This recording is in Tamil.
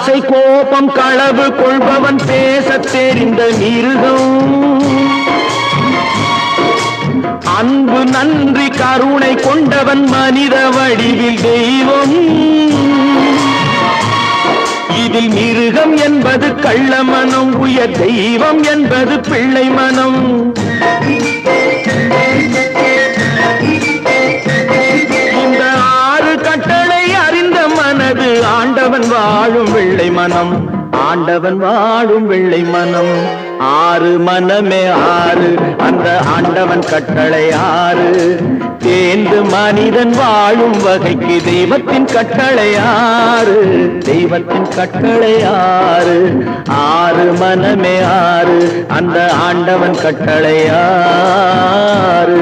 ஆசை கோபம் களவு கொள்பவன் பேசத் தெரிந்த மிருகம். அன்பு நன்றி கருணை கொண்டவன் மனித வடிவில் தெய்வம். இதில் மிருகம் என்பது கள்ள மனம், உயர் தெய்வம் என்பது பிள்ளை மனம். இந்த 6 கட்டளை அறிந்த மனது ஆண்டவன் வாழும் வெள்ளை மனம், ஆண்டவன் வாழும் வெள்ளை மனம். 6 மனமே 6, அந்த ஆண்டவன் கட்டளை 6. தேர்ந்து மனிதன் வாழும் வகைக்கு தெய்வத்தின் கட்டளை 6, தெய்வத்தின் கட்டளை 6. 6 மனமே 6, அந்த ஆண்டவன் கட்டளை 6.